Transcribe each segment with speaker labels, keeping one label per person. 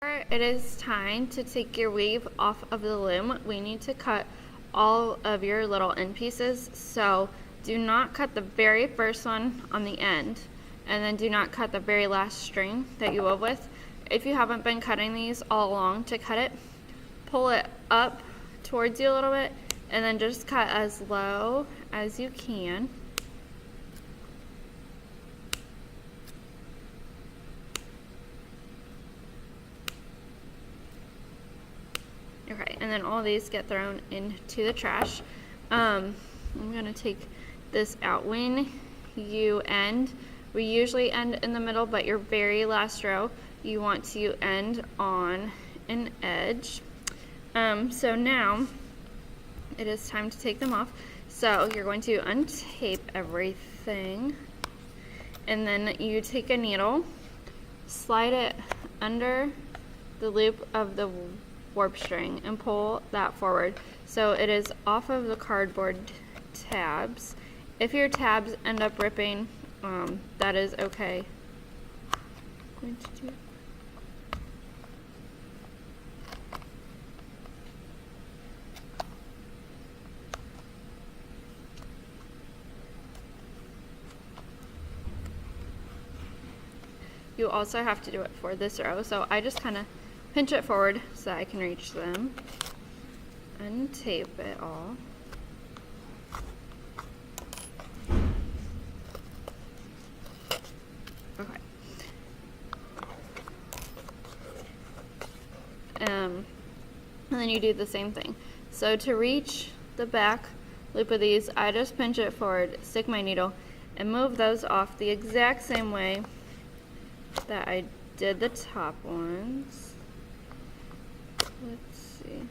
Speaker 1: It is time to take your weave off of the loom. We need to cut all of your little end pieces, so do not cut the very first one on the end, and then do not cut the very last string that you wove with. If you haven't been cutting these all along, to cut it, pull it up towards you a little bit, and then just cut as low as you can. Okay, and then all these get thrown into the trash. I'm gonna take this out. When you end, we usually end in the middle, but your very last row, you want to end on an edge. So now it is time to take them off. So you're going to untape everything, and then you take a needle, slide it under the loop of the warp string and pull that forward so it is off of the cardboard tabs. If your tabs end up ripping, that is okay. You also have to do it for this row, so I just kind of pinch it forward so that I can reach them. Untape it all. Okay. And then you do the same thing. So to reach the back loop of these, I just pinch it forward, stick my needle, and move those off the exact same way that I did the top ones. Let's see.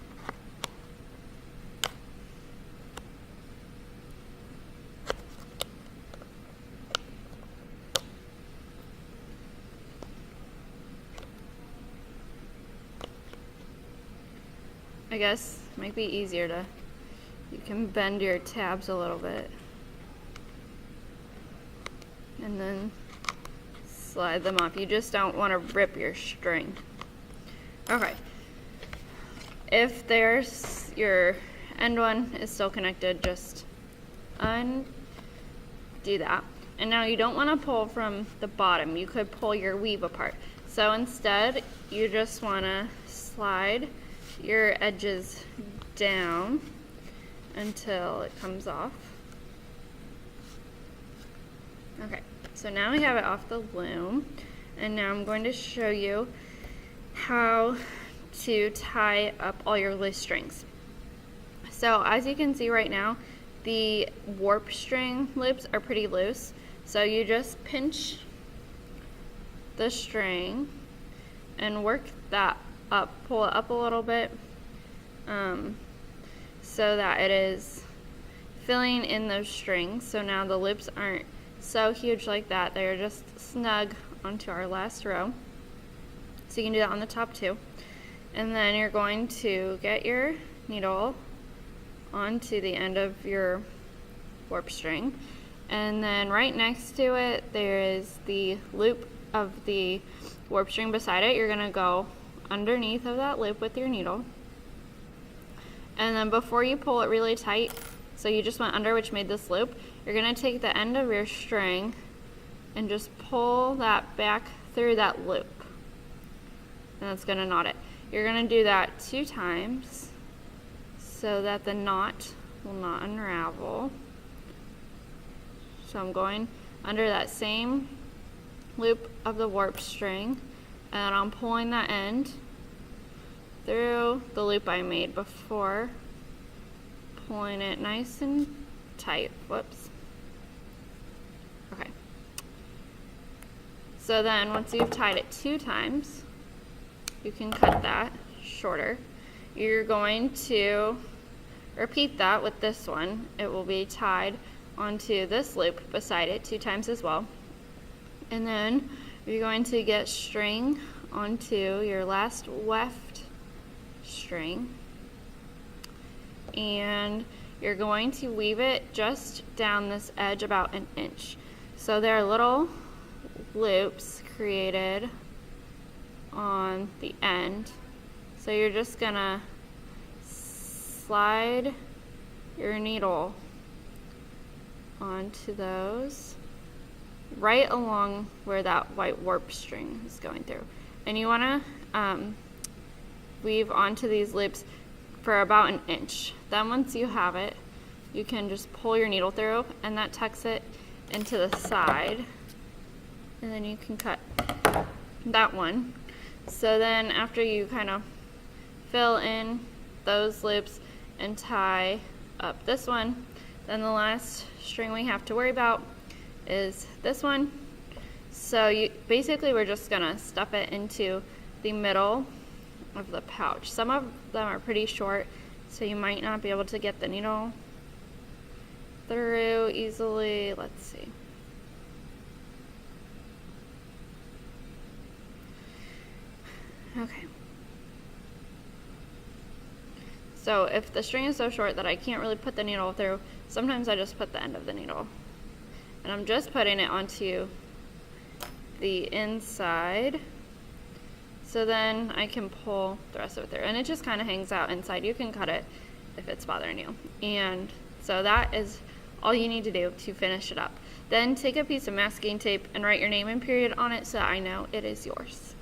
Speaker 1: I guess it might be easier to, you can bend your tabs a little bit and then slide them off. You just don't want to rip your string. Okay. If there's your end one is still connected, just undo that. And now you don't want to pull from the bottom. You could pull your weave apart. So instead, you just want to slide your edges down until it comes off. Okay, so now we have it off the loom. And now I'm going to show you how to tie up all your loose strings. So as you can see right now, the warp string loops are pretty loose. So you just pinch the string and work that up, pull it up a little bit, so that it is filling in those strings. So now the loops aren't so huge like that, they're just snug onto our last row. So you can do that on the top too. And then you're going to get your needle onto the end of your warp string. And then right next to it, there is the loop of the warp string beside it. You're gonna go underneath of that loop with your needle. And then before you pull it really tight, so you just went under, which made this loop, you're gonna take the end of your string and just pull that back through that loop. And that's gonna knot it. You're going to do that 2 times so that the knot will not unravel. So I'm going under that same loop of the warp string, and I'm pulling that end through the loop I made before, pulling it nice and tight. Whoops. Okay. So then once you've tied it 2 times, you can cut that shorter. You're going to repeat that with this one. It will be tied onto this loop beside it 2 times as well. And then you're going to get string onto your last weft string. And you're going to weave it just down this edge about 1 inch. So there are little loops created on the end. So you're just gonna slide your needle onto those right along where that white warp string is going through. And you wanna weave onto these loops for about an inch. Then once you have it, you can just pull your needle through, and that tucks it into the side, and then you can cut that one. So then after you kind of fill in those loops and tie up this one, then the last string we have to worry about is this one. So basically we're just gonna stuff it into the middle of the pouch. Some of them are pretty short, so you might not be able to get the needle through easily. Let's see. Okay. So if the string is so short that I can't really put the needle through, sometimes I just put the end of the needle. And I'm just putting it onto the inside. So then I can pull the rest of it through. And it just kind of hangs out inside. You can cut it if it's bothering you. And so that is all you need to do to finish it up. Then take a piece of masking tape and write your name and period on it so I know it is yours.